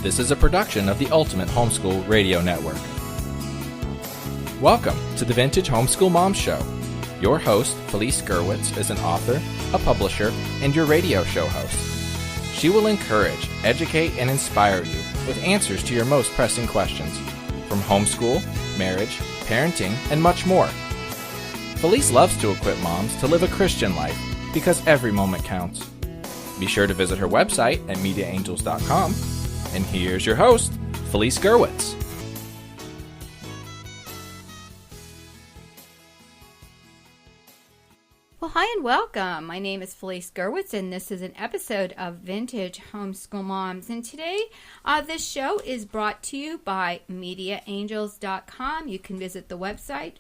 This is a production of the Ultimate Homeschool Radio Network. Welcome to the Vintage Homeschool Moms Show. Your host, Felice Gerwitz, is an author, a publisher, and your radio show host. She will encourage, educate, and inspire you with answers to your most pressing questions from homeschool, marriage, parenting, and much more. Felice loves to equip moms to live a Christian life because every moment counts. Be sure to visit her website at mediaangels.com. And here's your host, Felice Gerwitz. Well, hi and welcome. My name is Felice Gerwitz, and this is an episode of Vintage Homeschool Moms. And today, this show is brought to you by mediaangels.com. You can visit the website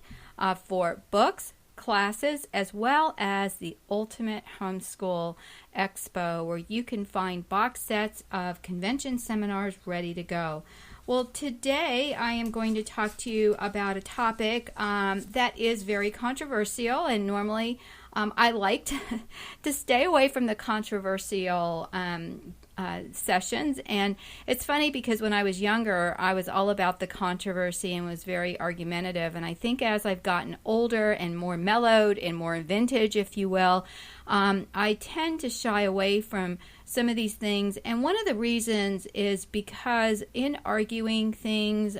for books, classes, as well as the Ultimate Homeschool Expo, where you can find box sets of convention seminars ready to go. Well, today I am going to talk to you about a topic that is very controversial, and normally I like to stay away from the controversial sessions. And it's funny because when I was younger, I was all about the controversy and was very argumentative. And I think as I've gotten older and more mellowed and more vintage, if you will, I tend to shy away from some of these things. And one of the reasons is because in arguing things,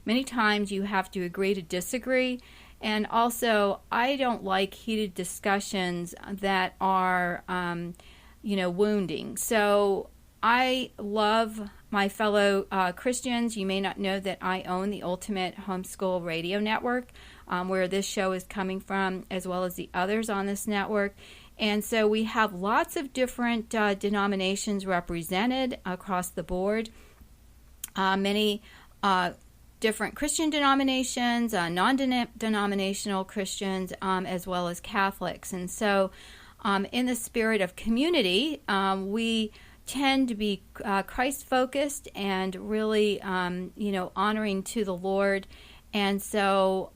many times you have to agree to disagree. And also, I don't like heated discussions that are wounding. So I love my fellow Christians. You may not know that I own the Ultimate Homeschool Radio Network, where this show is coming from, as well as the others on this network. And so we have lots of different denominations represented across the board. Many different Christian denominations, non-denominational Christians, as well as Catholics. And so in the spirit of community, we tend to be Christ-focused and really, honoring to the Lord. And so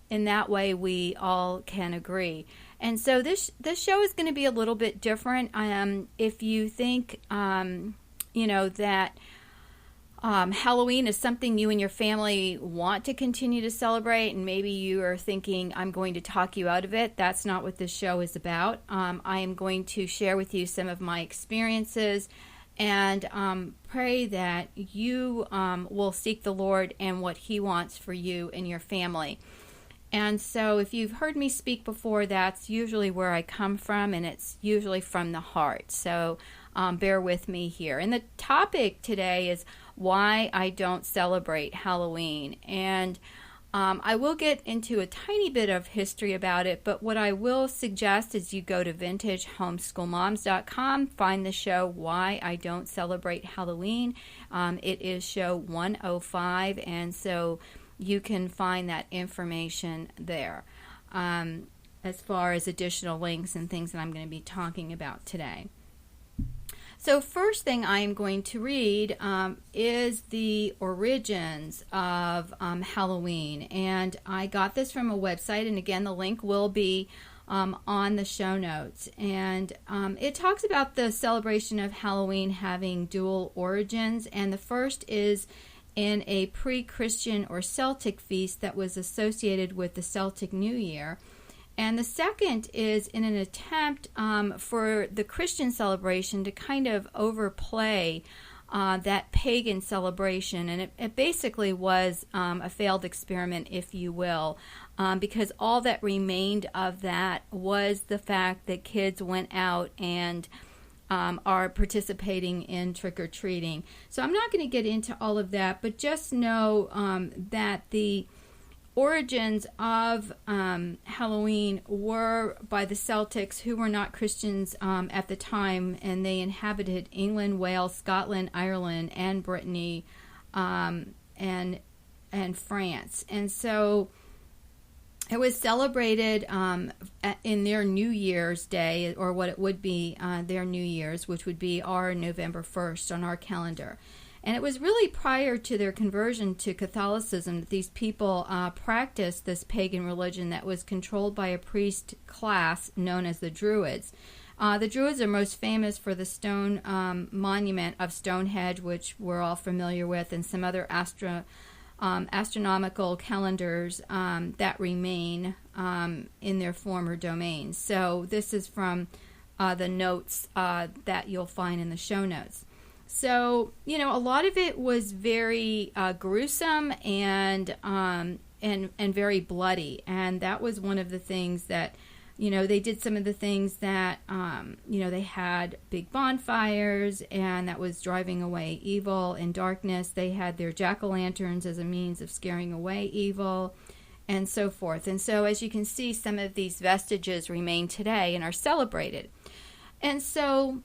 in that way, we all can agree. And so this show is going to be a little bit different. If you think, that Halloween is something you and your family want to continue to celebrate, and maybe you are thinking, I'm going to talk you out of it. That's not what this show is about. I am going to share with you some of my experiences and pray that you will seek the Lord and what He wants for you and your family. And so if you've heard me speak before, that's usually where I come from, and it's usually from the heart. So bear with me here. And the topic today is why I don't celebrate Halloween. And I will get into a tiny bit of history about it, but what I will suggest is you go to vintagehomeschoolmoms.com, find the show Why I Don't Celebrate Halloween. It is show 105, and so you can find that information there as far as additional links and things that I'm going to be talking about today. So first thing I am going to read is the origins of Halloween. And I got this from a website, and again, the link will be on the show notes. And it talks about the celebration of Halloween having dual origins, and the first is in a pre-Christian or Celtic feast that was associated with the Celtic New Year. And the second is in an attempt for the Christian celebration to kind of overplay that pagan celebration. And it basically was a failed experiment, if you will, because all that remained of that was the fact that kids went out and are participating in trick-or-treating. So I'm not going to get into all of that, but just know that the origins of Halloween were by the Celtics, who were not Christians at the time, and they inhabited England, Wales, Scotland, Ireland, and Brittany, and France. And so it was celebrated in their New Year's Day, or what it would be their New Year's, which would be our November 1st on our calendar. And it was really prior to their conversion to Catholicism that these people practiced this pagan religion that was controlled by a priest class known as the Druids. The Druids are most famous for the stone monument of Stonehenge, which we're all familiar with, and some other astronomical calendars that remain in their former domains. So this is from the notes that you'll find in the show notes. So, a lot of it was very gruesome and very bloody, and that was one of the things that, they did some of the things that, they had big bonfires, and that was driving away evil and darkness. They had their jack-o'-lanterns as a means of scaring away evil, and so forth. And so, as you can see, some of these vestiges remain today and are celebrated. And so,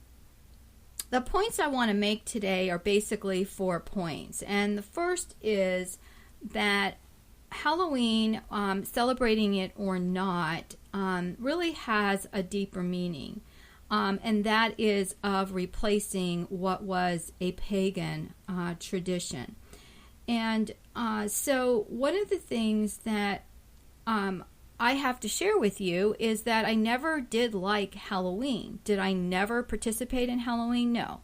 the points I want to make today are basically 4 points. And the first is that Halloween, celebrating it or not, really has a deeper meaning. And that is of replacing what was a pagan tradition. And so one of the things that I have to share with you is that I never did like Halloween. Did I never participate in Halloween? No.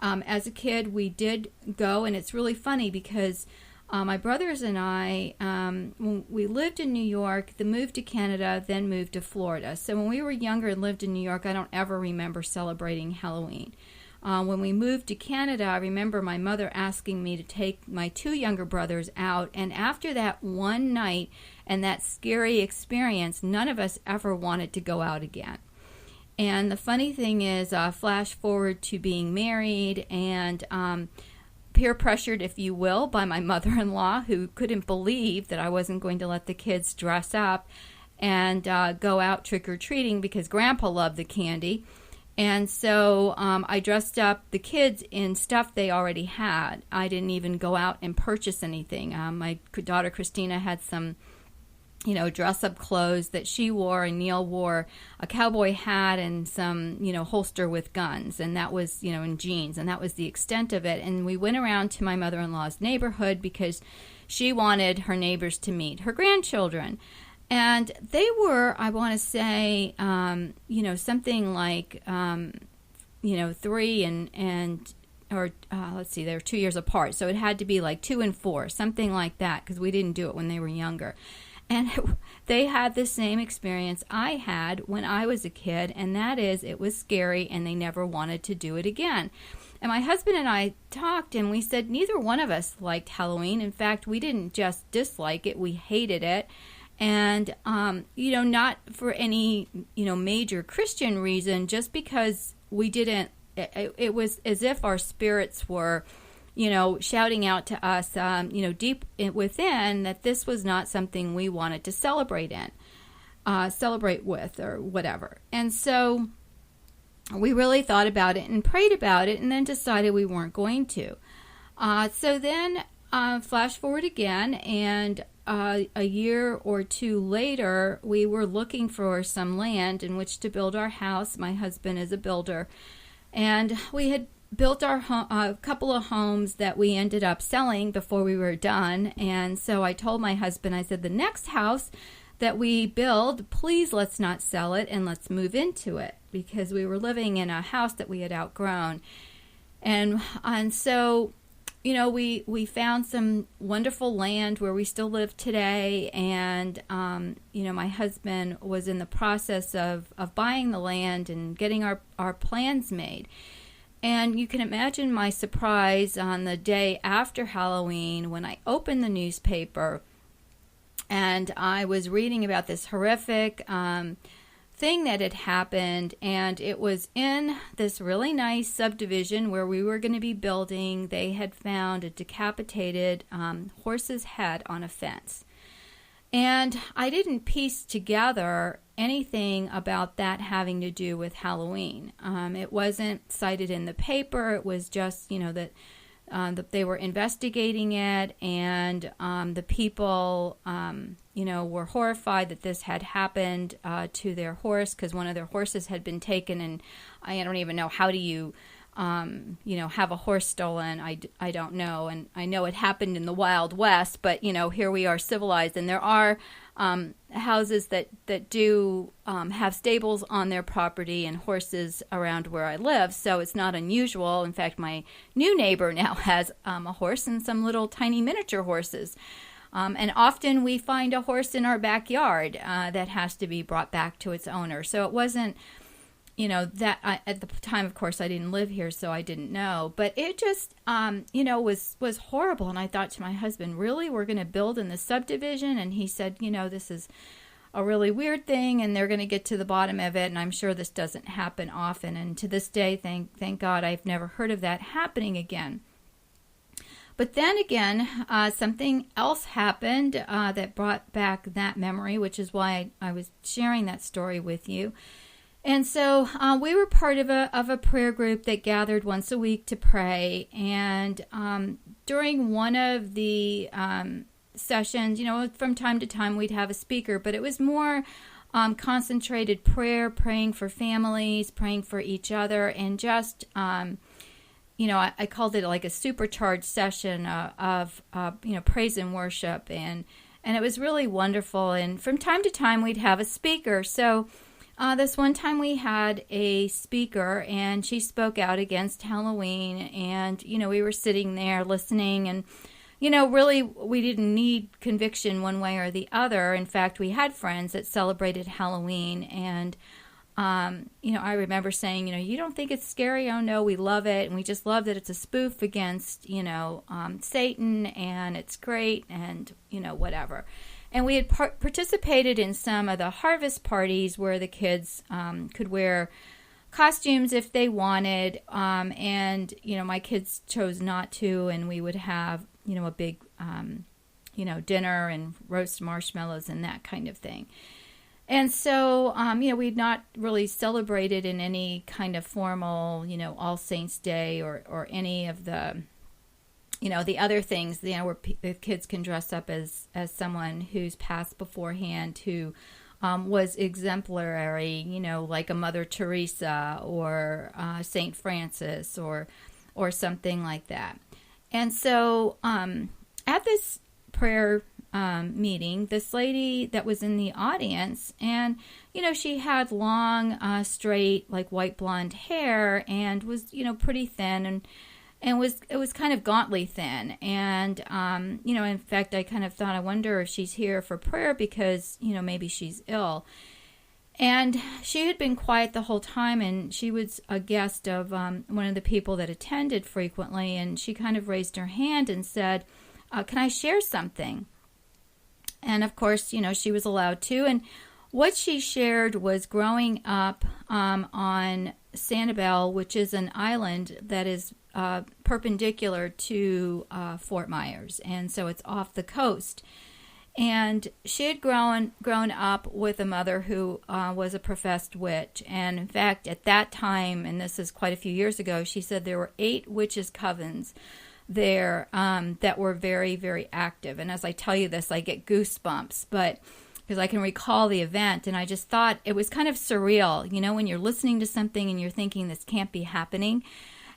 As a kid, we did go, and it's really funny because my brothers and I, when we lived in New York, then moved to Canada, then moved to Florida. So when we were younger and lived in New York, I don't ever remember celebrating Halloween. When we moved to Canada, I remember my mother asking me to take my 2 younger brothers out, and after that one night and that scary experience, none of us ever wanted to go out again. And the funny thing is, flash forward to being married and peer pressured, if you will, by my mother-in-law, who couldn't believe that I wasn't going to let the kids dress up and go out trick-or-treating because Grandpa loved the candy. And so I dressed up the kids in stuff they already had. I didn't even go out and purchase anything. My daughter Christina had some, dress-up clothes that she wore, and Neil wore a cowboy hat and some, holster with guns, and that was, and jeans, and that was the extent of it. And we went around to my mother-in-law's neighborhood because she wanted her neighbors to meet her grandchildren. And they were, I want to say, something like, 3 and let's see, they were 2 years apart. So it had to be like 2 and 4, something like that, because we didn't do it when they were younger. And they had the same experience I had when I was a kid, and that is it was scary, and they never wanted to do it again. And my husband and I talked, and we said neither one of us liked Halloween. In fact, we didn't just dislike it, we hated it. And, not for any, major Christian reason, just because we didn't, it was as if our spirits were, shouting out to us, deep within that this was not something we wanted to celebrate with or whatever. And so we really thought about it and prayed about it and then decided we weren't going to. So then flash forward again, and a year or 2 later, we were looking for some land in which to build our house. My husband is a builder, and we had built our a couple of homes that we ended up selling before we were done. And so I told my husband, I said, the next house that we build, please let's not sell it and let's move into it, because we were living in a house that we had outgrown. And so we found some wonderful land where we still live today, and my husband was in the process of buying the land and getting our plans made. And you can imagine my surprise on the day after Halloween when I opened the newspaper and I was reading about this horrific thing that had happened, and it was in this really nice subdivision where we were going to be building. They had found a decapitated horse's head on a fence. And I didn't piece together anything about that having to do with Halloween. It wasn't cited in the paper. It was just, that they were investigating it, and the people, were horrified that this had happened to their horse, because one of their horses had been taken, and I don't even know, how do you, have a horse stolen? I don't know, and I know it happened in the Wild West, but, here we are civilized, and there are houses that do have stables on their property and horses around where I live, so it's not unusual. In fact, my new neighbor now has a horse and some little tiny miniature horses. And often we find a horse in our backyard that has to be brought back to its owner. So it wasn't, that at the time, of course, I didn't live here, so I didn't know. But it just, was horrible. And I thought to my husband, really, we're going to build in the subdivision? And he said, this is a really weird thing, and they're going to get to the bottom of it. And I'm sure this doesn't happen often. And to this day, thank God, I've never heard of that happening again. But then again, something else happened that brought back that memory, which is why I was sharing that story with you. And so we were part of a prayer group that gathered once a week to pray. And during one of the sessions, from time to time we'd have a speaker, but it was more concentrated prayer, praying for families, praying for each other, and just I called it like a supercharged session of praise and worship, and it was really wonderful. And from time to time, we'd have a speaker. So this one time we had a speaker, and she spoke out against Halloween, and we were sitting there listening, and really we didn't need conviction one way or the other. In fact, we had friends that celebrated Halloween, and I remember saying, you don't think it's scary? Oh, no, we love it. And we just love that it's a spoof against, Satan, and it's great, and, whatever. And we had participated in some of the harvest parties where the kids could wear costumes if they wanted. And, my kids chose not to, and we would have, a big, dinner and roast marshmallows and that kind of thing. And so, we'd not really celebrated in any kind of formal, All Saints Day or any of the, the other things, where the kids can dress up as someone who's passed beforehand, who was exemplary, like a Mother Teresa or Saint Francis or something like that. And so, at this prayer meeting, this lady that was in the audience, and she had long straight, like white blonde hair, and was pretty thin, and was kind of gauntly thin, and in fact I kind of thought, I wonder if she's here for prayer because maybe she's ill. And she had been quiet the whole time, and she was a guest of one of the people that attended frequently, and she kind of raised her hand and said, can I share something? And of course, she was allowed to. And what she shared was growing up on Sanibel, which is an island that is perpendicular to Fort Myers. And so it's off the coast. And she had grown up with a mother who was a professed witch. And in fact, at that time, and this is quite a few years ago, she said there were 8 witches' covens there that were very, very active. And as I tell you this, I get goosebumps, but because I can recall the event, and I just thought it was kind of surreal, when you're listening to something and you're thinking this can't be happening.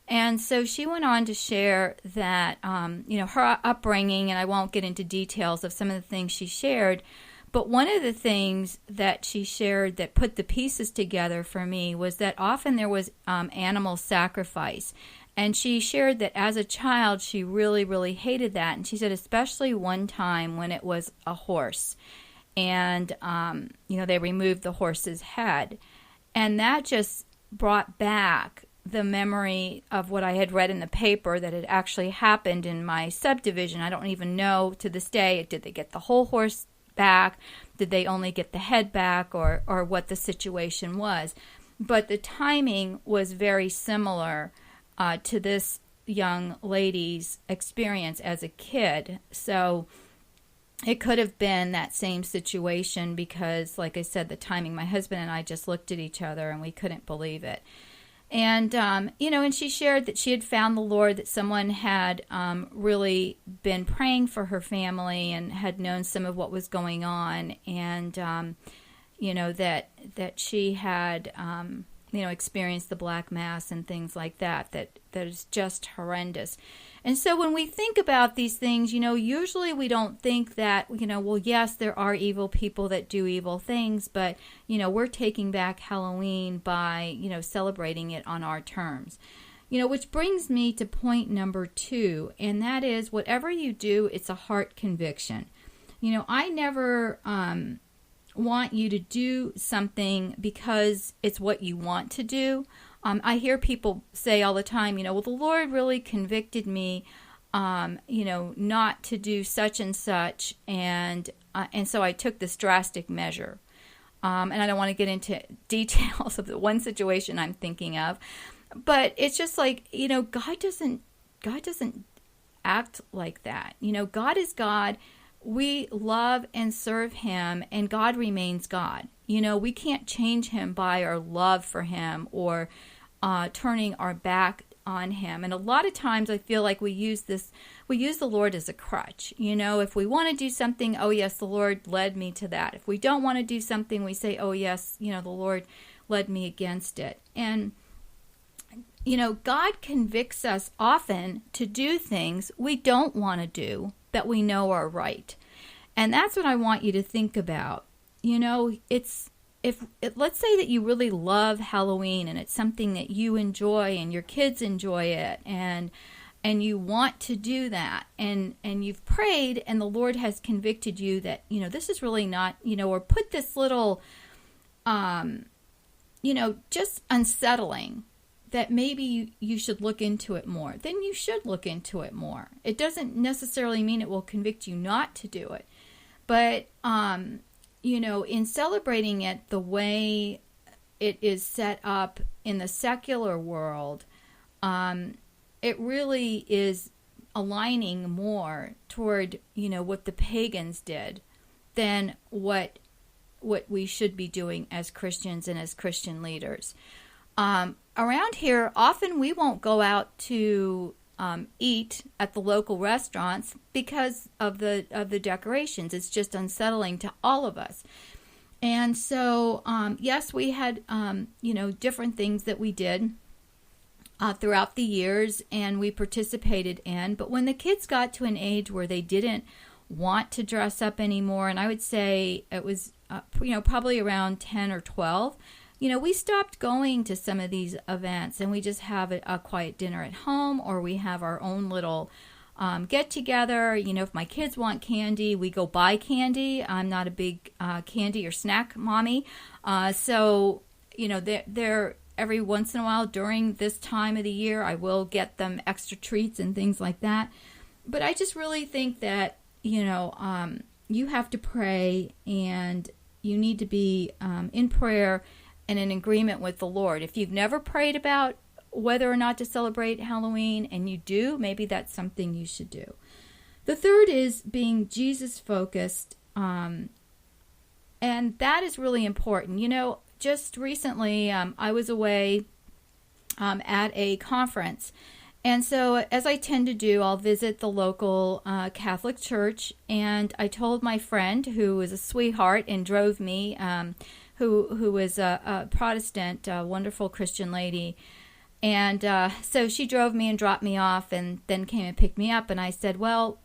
And so she went on to share that, her upbringing, and I won't get into details of some of the things she shared, but one of the things that she shared that put the pieces together for me was that often there was animal sacrifice. And she shared that as a child, she really, really hated that. And she said especially one time when it was a horse. And, they removed the horse's head. And that just brought back the memory of what I had read in the paper that had actually happened in my subdivision. I don't even know to this day, did they get the whole horse back? Did they only get the head back, or what the situation was? But the timing was very similar to this young lady's experience as a kid. So it could have been that same situation because, like I said, the timing, my husband and I just looked at each other and we couldn't believe it. And, and she shared that she had found the Lord, that someone had really been praying for her family and had known some of what was going on. And, that she had, experienced the Black Mass and things like that is just horrendous. And so when we think about these things, usually we don't think that, well, yes, there are evil people that do evil things, but, we're taking back Halloween by, celebrating it on our terms. Which brings me to point number 2, and that is whatever you do, it's a heart conviction. I never want you to do something because it's what you want to do. I hear people say all the time, well, the Lord really convicted me, not to do such and such, and so I took this drastic measure. And I don't want to get into details of the one situation I'm thinking of, but it's just like, God doesn't act like that. God is God. We love and serve him, and God remains God. We can't change him by our love for him or turning our back on him. And a lot of times I feel like we use the Lord as a crutch. If we want to do something, oh yes, the Lord led me to that. If we don't want to do something, we say, oh yes, the Lord led me against it. And God convicts us often to do things we don't want to do that we know are right. And that's what I want you to think about. Let's say that you really love Halloween and it's something that you enjoy and your kids enjoy it and you want to do that and you've prayed and the Lord has convicted you that, this is really not, or put this little, just unsettling, that maybe you should look into it more, then you should look into it more. It doesn't necessarily mean it will convict you not to do it. But, in celebrating it the way it is set up in the secular world, it really is aligning more toward, what the pagans did than what we should be doing as Christians and as Christian leaders. Around here, often we won't go out to eat at the local restaurants because of the decorations. It's just unsettling to all of us. And so, yes, we had different things that we did throughout the years, and we participated in. But when the kids got to an age where they didn't want to dress up anymore, and I would say it was probably around 10 or 12. We stopped going to some of these events and we just have a quiet dinner at home, or we have our own little get together. If my kids want candy, we go buy candy. I'm not a big candy or snack mommy. So they're every once in a while during this time of the year, I will get them extra treats and things like that. But I just really think that, you have to pray and you need to be in prayer and in agreement with the Lord. If you've never prayed about whether or not to celebrate Halloween, and you do, maybe that's something you should do. The third is being Jesus-focused, and that is really important. Just recently, I was away at a conference, and so as I tend to do, I'll visit the local Catholic church, and I told my friend, who was a sweetheart and drove me, who was a Protestant, wonderful Christian lady. And so she drove me and dropped me off and then came and picked me up. And I said, well,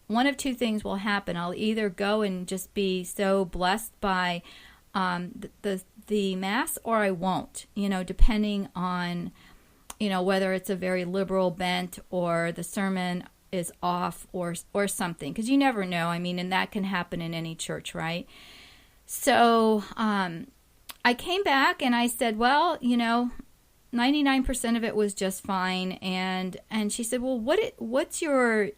one of two things will happen. I'll either go and just be so blessed by the Mass, or I won't, depending on, whether it's a very liberal bent or the sermon is off or something. Because you never know. And that can happen in any church, right? So I came back and I said, well, 99% of it was just fine. And she said, well, what's your,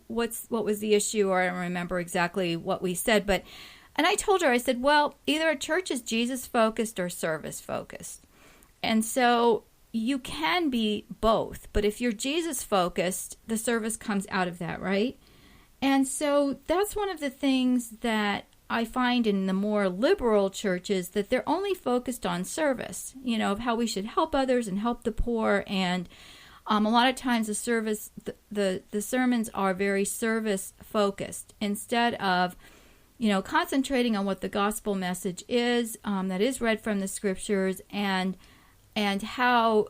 what was the issue? Or I don't remember exactly what we said. And I told her, I said, well, either a church is Jesus focused or service focused. And so you can be both. But if you're Jesus focused, the service comes out of that, right? And so that's one of the things that I find in the more liberal churches, that they're only focused on service, of how we should help others and help the poor. And a lot of times the sermons are very service focused instead of, concentrating on what the gospel message is, that is read from the scriptures, and how,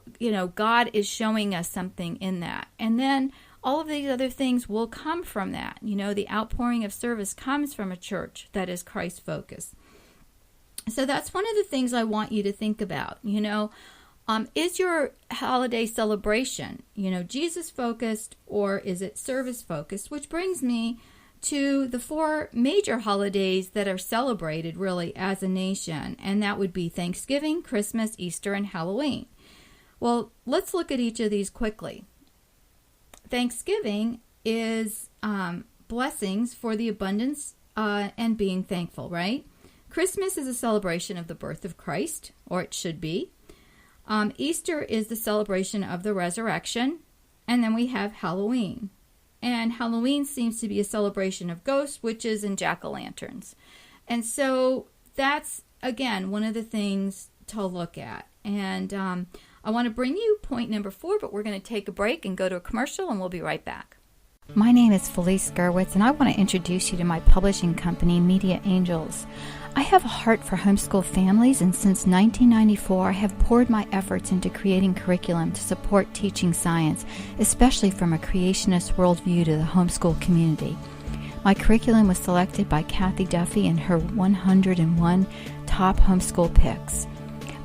God is showing us something in that. And then all of these other things will come from that. The outpouring of service comes from a church that is Christ-focused. So that's one of the things I want you to think about. Is your holiday celebration, Jesus-focused, or is it service-focused? Which brings me to the 4 major holidays that are celebrated really as a nation, and that would be Thanksgiving, Christmas, Easter, and Halloween. Well, let's look at each of these quickly. Thanksgiving is blessings for the abundance and being thankful, right? Christmas is a celebration of the birth of Christ, or it should be. Easter is the celebration of the resurrection, and then we have Halloween. And Halloween seems to be a celebration of ghosts, witches, and jack-o'-lanterns. And so that's, again, one of the things to look at. And I want to bring you point number 4, but we're going to take a break and go to a commercial, and we'll be right back. My name is Felice Gerwitz, and I want to introduce you to my publishing company, Media Angels. I have a heart for homeschool families, and since 1994, I have poured my efforts into creating curriculum to support teaching science, especially from a creationist worldview to the homeschool community. My curriculum was selected by Kathy Duffy in her 101 top homeschool picks.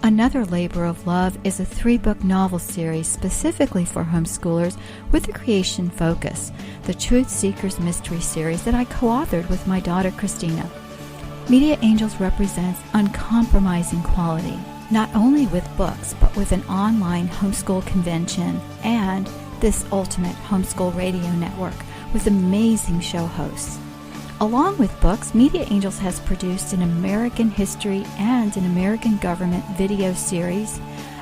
Another labor of love is a 3-book novel series specifically for homeschoolers with a creation focus, the Truth Seekers Mystery Series that I co-authored with my daughter Christina. Media Angels represents uncompromising quality, not only with books, but with an online homeschool convention and this ultimate homeschool radio network with amazing show hosts. Along with books, Media Angels has produced an American history and an American government video series,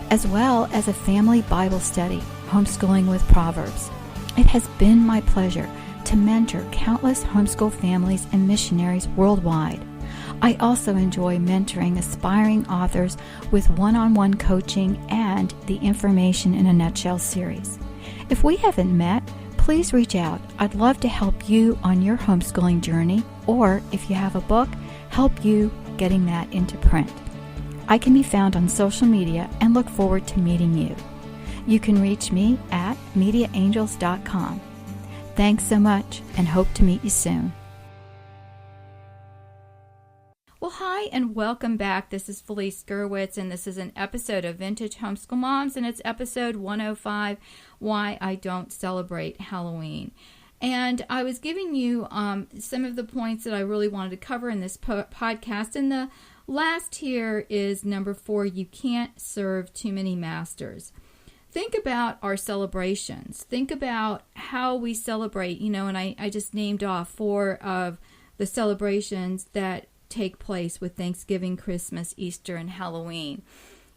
as well as a family Bible study, Homeschooling with Proverbs. It has been my pleasure to mentor countless homeschool families and missionaries worldwide. I also enjoy mentoring aspiring authors with one-on-one coaching and the Information in a Nutshell series. If we haven't met, please reach out. I'd love to help you on your homeschooling journey, or if you have a book, help you getting that into print. I can be found on social media and look forward to meeting you. You can reach me at MediaAngels.com. Thanks so much and hope to meet you soon. Well, hi and welcome back. This is Felice Gerwitz, and this is an episode of Vintage Homeschool Moms, and it's episode 105, Why I Don't Celebrate Halloween. And I was giving you some of the points that I really wanted to cover in this podcast, and the last here is number 4, you can't serve too many masters. Think about our celebrations. Think about how we celebrate, and I just named off 4 of the celebrations that take place with Thanksgiving, Christmas, Easter, and Halloween.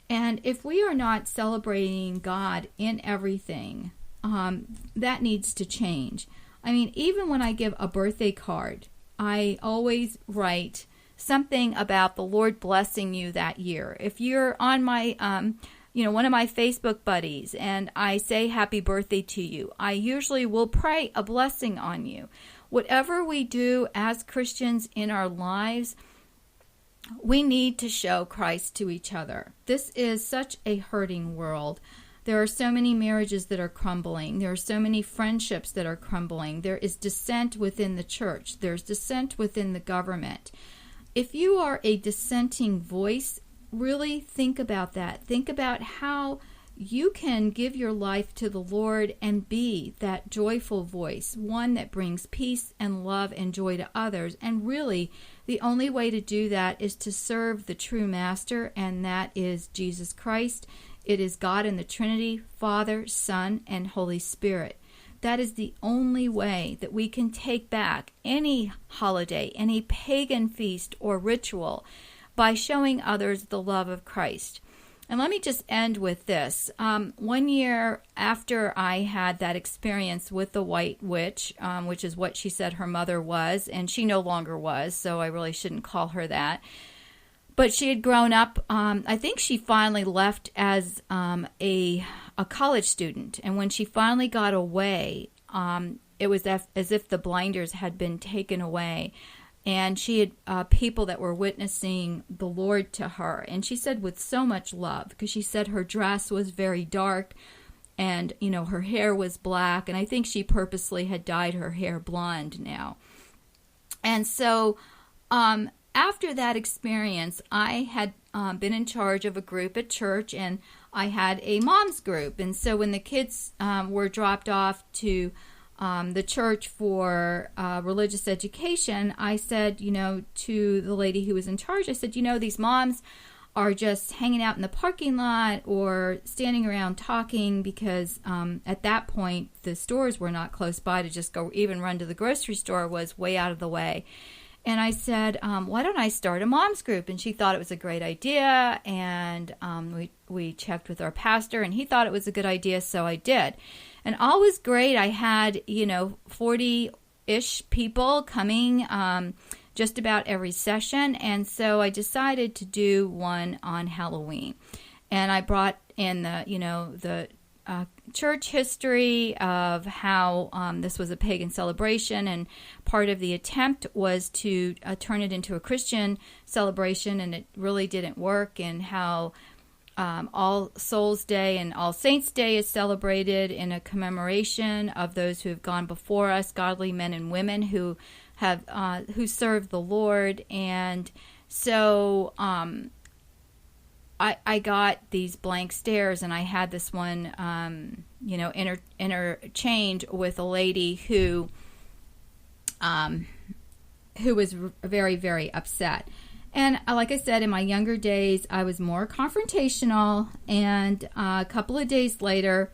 And if we are not celebrating God in everything, that needs to change. I mean, even when I give a birthday card, I always write something about the Lord blessing you that year. If you're on my, one of my Facebook buddies, and I say happy birthday to you, I usually will pray a blessing on you. Whatever we do as Christians in our lives, we need to show Christ to each other. This is such a hurting world. There are so many marriages that are crumbling. There are so many friendships that are crumbling. There is dissent within the church. There's dissent within the government. If you are a dissenting voice, really think about that. Think about how you can give your life to the Lord and be that joyful voice, one that brings peace and love and joy to others. And really, the only way to do that is to serve the true Master, and that is Jesus Christ. It is God in the Trinity, Father, Son, and Holy Spirit. That is the only way that we can take back any holiday, any pagan feast or ritual, by showing others the love of Christ. And let me just end with this. 1 year after I had that experience with the White Witch, which is what she said her mother was, and she no longer was, so I really shouldn't call her that. But she had grown up. I think she finally left as a college student. And when she finally got away, it was as if the blinders had been taken away. And she had people that were witnessing the Lord to her. And she said with so much love, because she said her dress was very dark and, her hair was black. And I think she purposely had dyed her hair blonde now. And so after that experience, I had been in charge of a group at church, and I had a mom's group. And so when the kids were dropped off to the church for religious education, I said, to the lady who was in charge, I said, these moms are just hanging out in the parking lot or standing around talking because at that point the stores were not close by to just go even run to the grocery store was way out of the way. And I said, why don't I start a mom's group? And she thought it was a great idea. And we checked with our pastor, and he thought it was a good idea, so I did. And all was great. I had, 40-ish people coming just about every session. And so I decided to do one on Halloween. And I brought in the church history of how this was a pagan celebration, and part of the attempt was to turn it into a Christian celebration, and it really didn't work, and how All Souls Day and All Saints Day is celebrated in a commemoration of those who have gone before us, godly men and women who have who serve the Lord. And so I got these blank stares, and I had this one, interchange with a lady who was very, very upset. And like I said, in my younger days, I was more confrontational. And a couple of days later,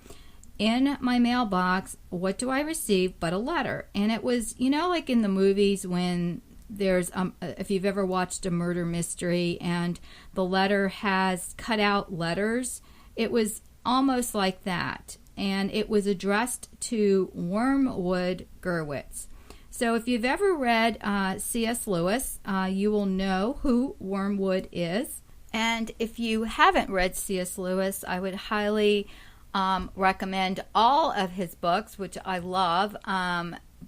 in my mailbox, what do I receive but a letter? And it was, like in the movies when there's, if you've ever watched a murder mystery and the letter has cut out letters, it was almost like that. And it was addressed to Wormwood Gerwitz. So if you've ever read C.S. Lewis, you will know who Wormwood is. And if you haven't read C.S. Lewis, I would highly recommend all of his books, which I love.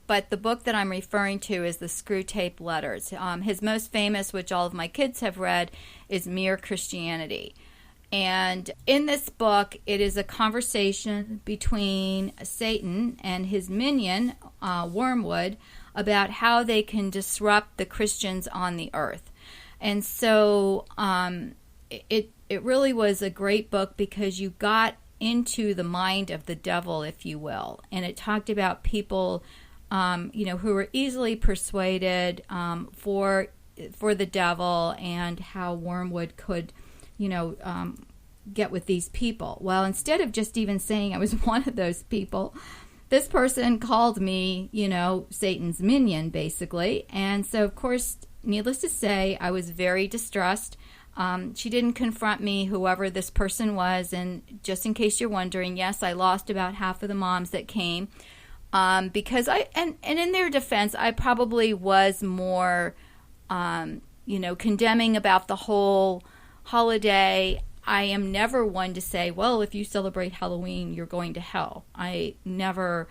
But the book that I'm referring to is the Screwtape Letters. His most famous, which all of my kids have read, is Mere Christianity. And in this book, it is a conversation between Satan and his minion, Wormwood, about how they can disrupt the Christians on the earth. And so it really was a great book because you got into the mind of the devil, if you will. And it talked about people who were easily persuaded for the devil, and how Wormwood could, get with these people. Well, instead of just even saying I was one of those people, this person called me, Satan's minion, basically. And so, of course, needless to say, I was very distressed. She didn't confront me, whoever this person was. And just in case you're wondering, yes, I lost about half of the moms that came. Because and in their defense, I probably was more, condemning about the whole holiday. I am never one to say, well, if you celebrate Halloween, you're going to hell. I never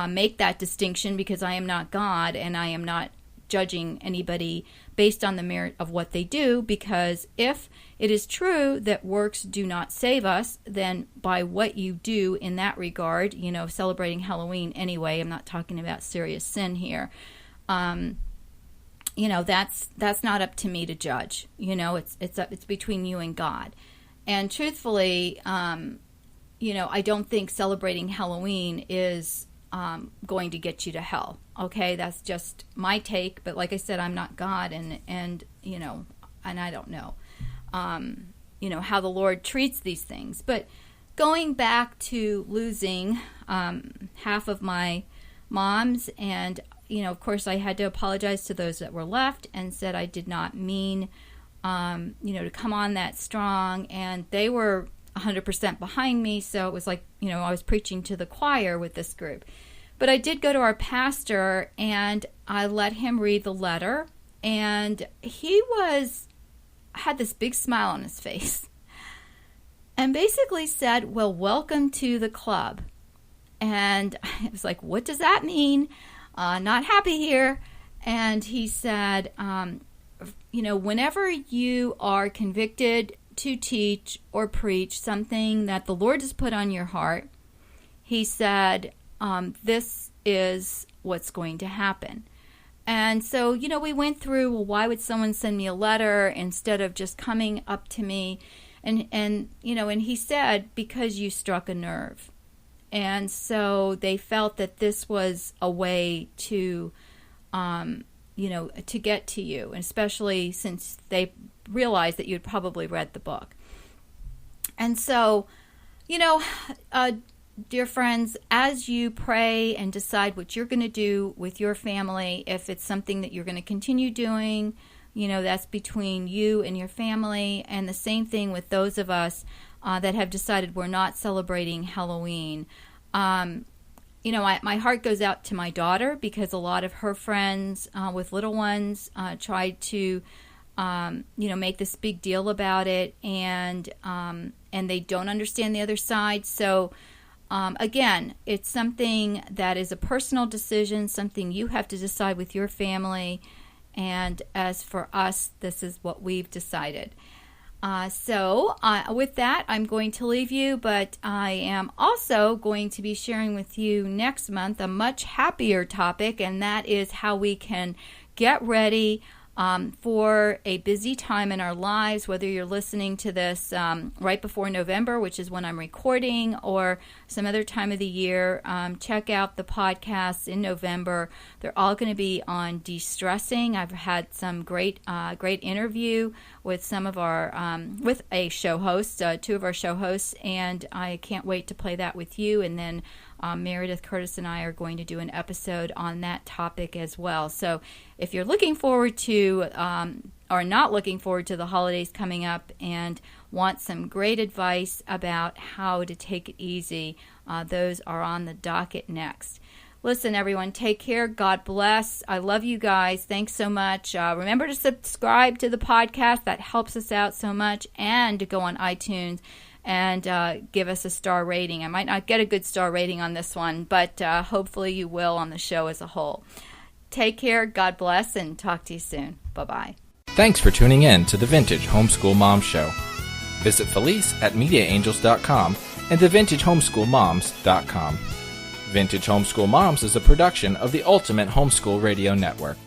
make that distinction because I am not God, and I am not judging anybody based on the merit of what they do, because if it is true that works do not save us, then by what you do in that regard, celebrating Halloween anyway, I'm not talking about serious sin here, that's not up to me to judge. It's between you and God. And truthfully, I don't think celebrating Halloween is going to get you to hell. Okay, that's just my take. But like I said, I'm not God, and I don't know, how the Lord treats these things. But going back to losing half of my moms, and of course, I had to apologize to those that were left and said I did not mean, to come on that strong. And they were 100% behind me. So it was like, I was preaching to the choir with this group. But I did go to our pastor, and I let him read the letter. And he had this big smile on his face and basically said, well, welcome to the club. And I was like, what does that mean? Not happy here. And he said, whenever you are convicted to teach or preach something that the Lord has put on your heart, he said, this is what's going to happen. And so, we went through, well, why would someone send me a letter instead of just coming up to me? And he said, because you struck a nerve. And so they felt that this was a way to, to get to you, and especially since they realized that you'd probably read the book. And so, dear friends, as you pray and decide what you're going to do with your family, if it's something that you're going to continue doing, that's between you and your family. And the same thing with those of us that have decided we're not celebrating Halloween. My heart goes out to my daughter, because a lot of her friends with little ones tried to, make this big deal about it, and they don't understand the other side. So, again, it's something that is a personal decision, something you have to decide with your family. And as for us, this is what we've decided. So with that, I'm going to leave you, but I am also going to be sharing with you next month a much happier topic, and that is how we can get ready for a busy time in our lives, whether you're listening to this right before November, which is when I'm recording, or some other time of the year. Check out the podcasts in November. They're all going to be on de-stressing. I've had some great interview with some of our, with a show host, two of our show hosts, and I can't wait to play that with you. And then Meredith Curtis and I are going to do an episode on that topic as well. So if you're looking forward to, or not looking forward to the holidays coming up and want some great advice about how to take it easy, those are on the docket next. Listen, everyone, take care. God bless. I love you guys. Thanks so much. Remember to subscribe to the podcast. That helps us out so much. And to go on iTunes and give us a star rating. I might not get a good star rating on this one, but hopefully you will on the show as a whole. Take care, God bless, and talk to you soon. Bye-bye. Thanks for tuning in to the Vintage Homeschool Mom Show. Visit Felice at MediaAngels.com and TheVintageHomeschoolMoms.com. Vintage Homeschool Moms is a production of the Ultimate Homeschool Radio Network.